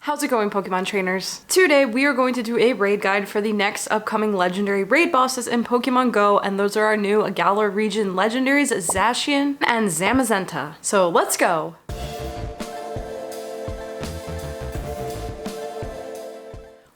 How's it going, Pokemon trainers? Today we are going to do a raid guide for the next upcoming legendary raid bosses in Pokemon Go, and those are our new Galar Region legendaries, Zacian and Zamazenta. So let's go!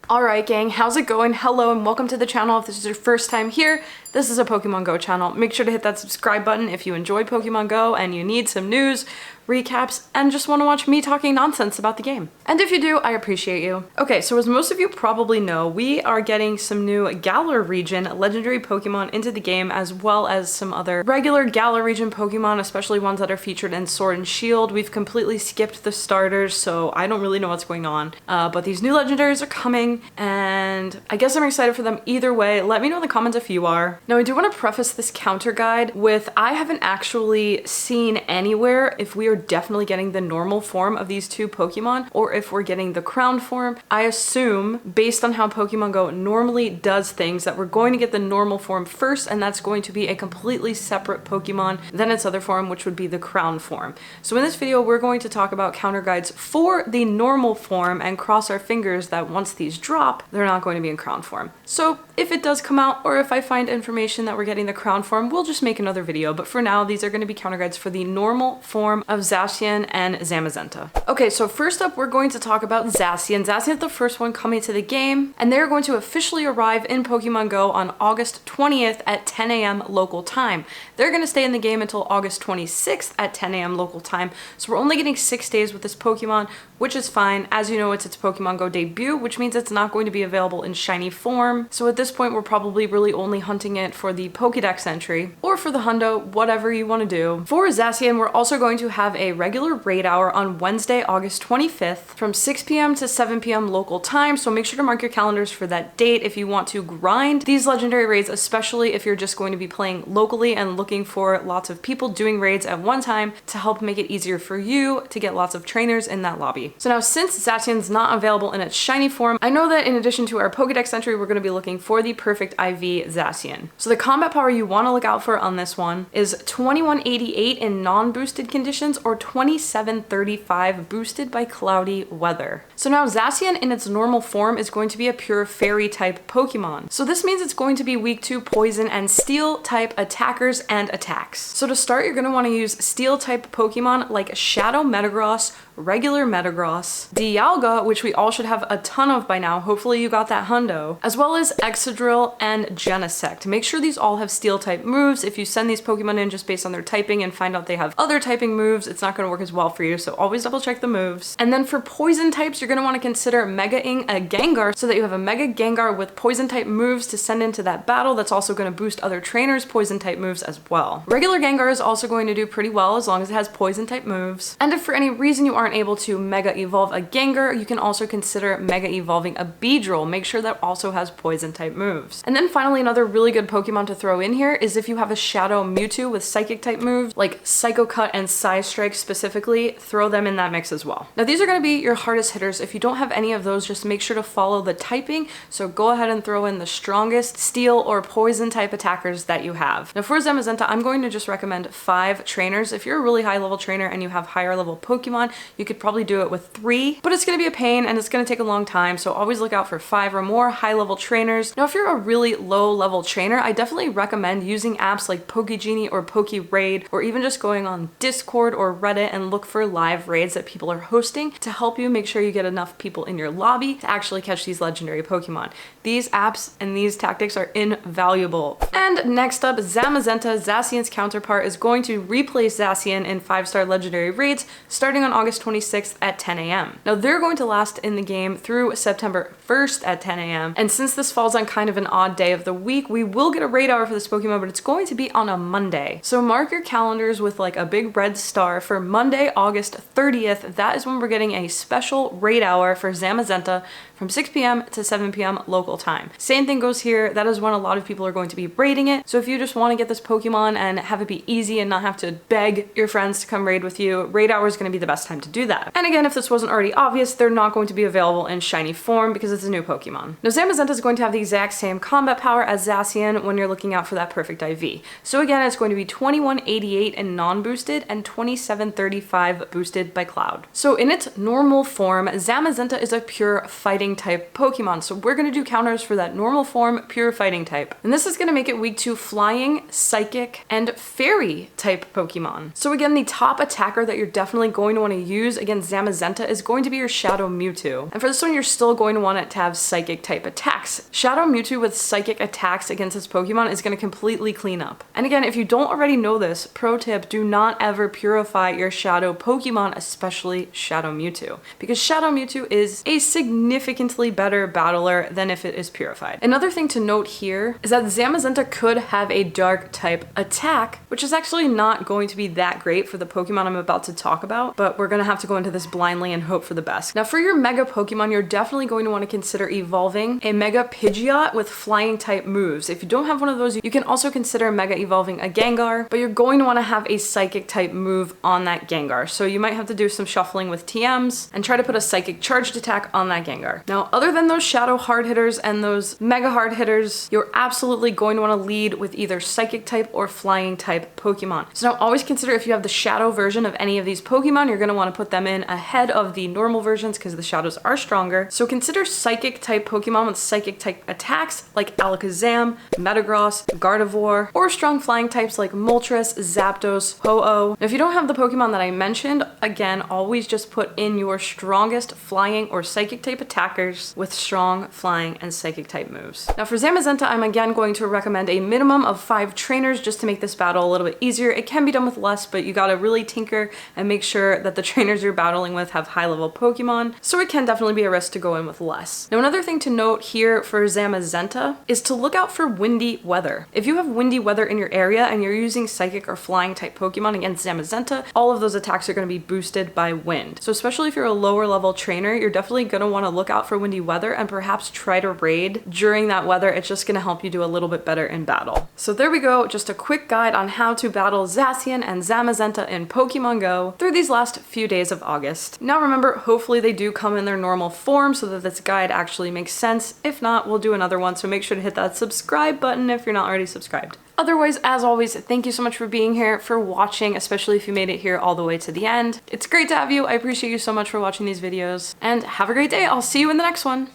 Alright gang, how's it going? Hello and welcome to the channel. If this is your first time here, this is a Pokemon Go channel. Make sure to hit that subscribe button if you enjoy Pokemon Go and you need some news, recaps, and just want to watch me talking nonsense about the game. And if you do, I appreciate you. Okay, so as most of you probably know, we are getting some new Galar Region legendary Pokemon into the game, as well as some other regular Galar Region Pokemon, especially ones that are featured in Sword and Shield. We've completely skipped the starters, so I don't really know what's going on. But these new legendaries are coming, and I guess I'm excited for them either way. Let me know in the comments if you are. Now, I do want to preface this counter guide with I haven't actually seen anywhere if we are definitely getting the normal form of these two Pokemon or if we're getting the crown form. I assume, based on how Pokemon Go normally does things, that we're going to get the normal form first, and that's going to be a completely separate Pokemon than its other form, which would be the crown form. So in this video, we're going to talk about counter guides for the normal form and cross our fingers that once these drop, they're not going to be in crown form. So if it does come out, or if I find information that we're getting the crown form, we'll just make another video. But for now, these are going to be counter guides for the normal form of Zacian and Zamazenta. Okay, so first up, we're going to talk about Zacian. Zacian is the first one coming to the game, and they're going to officially arrive in Pokemon Go on August 20th at 10 a.m. local time. They're going to stay in the game until August 26th at 10 a.m. local time, so we're only getting 6 days with this Pokemon, which is fine. As you know, it's its Pokemon Go debut, which means it's not going to be available in shiny form. So at this point, we're probably really only hunting it for the Pokédex entry, or for the hundo, whatever you want to do. For Zacian, we're also going to have a regular raid hour on Wednesday, August 25th from 6 p.m. to 7 p.m. local time, so make sure to mark your calendars for that date if you want to grind these legendary raids, especially if you're just going to be playing locally and looking for lots of people doing raids at one time to help make it easier for you to get lots of trainers in that lobby. So now, since Zacian's not available in its shiny form, I know that in addition to our Pokédex entry, we're going to be looking for the perfect IV Zacian. So the combat power you want to look out for on this one is 2188 in non-boosted conditions or 2735 boosted by cloudy weather. So now Zacian in its normal form is going to be a pure Fairy type Pokemon. So this means it's going to be weak to poison and steel type attackers and attacks. So to start, you're going to want to use steel type Pokemon like Shadow Metagross, regular Metagross, Dialga, which we all should have a ton of by now, hopefully you got that hundo, as well as Excadrill and Genesect. Make sure these all have steel type moves. If you send these Pokemon in just based on their typing and find out they have other typing moves, it's not going to work as well for you, so always double check the moves. And then for poison types, you're going to want to consider Mega-ing a Gengar so that you have a Mega Gengar with poison type moves to send into that battle. That's also going to boost other trainers' poison type moves as well. Regular Gengar is also going to do pretty well as long as it has poison type moves. And if for any reason you aren't able to Mega Evolve a Gengar, you can also consider Mega Evolving a Beedrill. Make sure that also has poison type moves. And then finally, another really good Pokemon to throw in here is if you have a Shadow Mewtwo with psychic type moves like Psycho Cut and Psy Strike specifically, throw them in that mix as well. Now these are going to be your hardest hitters. If you don't have any of those, just make sure to follow the typing. So go ahead and throw in the strongest steel or poison type attackers that you have. Now for Zamazenta, I'm going to just recommend 5 trainers. If you're a really high level trainer and you have higher level Pokemon, you could probably do it with 3, but it's going to be a pain and it's going to take a long time. So always look out for 5 or more high level trainers. Now if you're a really low level trainer, I definitely recommend using apps like PokeGenie or PokeRaid, or even just going on Discord or Reddit and look for live raids that people are hosting to help you make sure you get enough people in your lobby to actually catch these legendary Pokemon. These apps and these tactics are invaluable. And next up, Zamazenta, Zacian's counterpart, is going to replace Zacian in 5-star legendary raids starting on August 26th at 10 a.m. Now they're going to last in the game through September 1st at 10 a.m. And since this falls on kind of an odd day of the week, we will get a raid hour for this Pokemon, but it's going to be on a Monday. So mark your calendars with like a big red star for Monday, August 30th. That is when we're getting a special raid hour for Zamazenta from 6 p.m. to 7 p.m. local time. Same thing goes here. That is when a lot of people are going to be raiding it. So if you just want to get this Pokemon and have it be easy and not have to beg your friends to come raid with you, raid hour is going to be the best time to do that. And again, if this wasn't already obvious, they're not going to be available in shiny form because it's a new Pokemon. Now, Zamazenta is going to have the exact same combat power as Zacian when you're looking out for that perfect IV. So again, it's going to be 2188 in non-boosted and 2735 boosted by Cloud. So in its normal form, Zamazenta is a pure fighting type Pokemon. So we're going to do counters for that normal form, pure fighting type. And this is going to make it weak to flying, psychic, and fairy type Pokemon. So again, the top attacker that you're definitely going to want to use against Zamazenta is going to be your Shadow Mewtwo. And for this one, you're still going to want it to have psychic type attacks. Shadow Mewtwo with psychic attacks against this Pokemon is going to completely clean up. And again, if you don't already know this, pro tip, do not ever purify your Shadow Pokemon, especially Shadow Mewtwo, because Shadow Mewtwo is a significantly better battler than if it is purified. Another thing to note here is that Zamazenta could have a dark type attack, which is actually not going to be that great for the Pokemon I'm about to talk about, but we're going to have to go into this blindly and hope for the best. Now, for your Mega Pokemon, you're definitely going to want to consider evolving a Mega Pidgeot with flying type moves. If you don't have one of those, you can also consider Mega evolving a Gengar, but you're going to want to have a psychic type move on that Gengar. So you might have to do some shuffling with TMs and try to put a psychic charged attack on that Gengar. Now, other than those Shadow hard hitters and those Mega hard hitters, you're absolutely going to want to lead with either psychic type or flying type Pokemon. So now always consider if you have the Shadow version of any of these Pokemon, you're going to want to put them in ahead of the normal versions because the Shadows are stronger. So consider psychic type Pokemon with psychic type attacks like Alakazam, Metagross, Gardevoir, or strong flying types like Moltres, Zapdos, Ho-Oh. Now, if you don't have the Pokemon that I mentioned, again, always just put in your strongest flying or psychic type attackers with strong flying and psychic type moves. Now for Zamazenta, I'm again going to recommend a minimum of 5 trainers just to make this battle a little bit easier. It can be done with less, but you gotta really tinker and make sure that the trainers you're battling with have high level Pokemon, so it can definitely be a risk to go in with less. Now, another thing to note here for Zamazenta is to look out for windy weather. If you have windy weather in your area and you're using psychic or flying type Pokemon against Zamazenta, all of those attacks are going to be boosted by wind. So especially if you're a lower level trainer, you're definitely going to want to look out for windy weather and perhaps try to raid during that weather. It's just going to help you do a little bit better in battle. So there we go, just a quick guide on how to battle Zacian and Zamazenta in Pokemon Go through these last few days of August. Now remember, hopefully they do come in their normal form so that this guide actually makes sense. If not, we'll do another one, so make sure to hit that subscribe button if you're not already subscribed. Otherwise, as always, thank you so much for being here, for watching, especially if you made it here all the way to the end. It's great to have you. I appreciate you so much for watching these videos, and have a great day. I'll see you in the next one.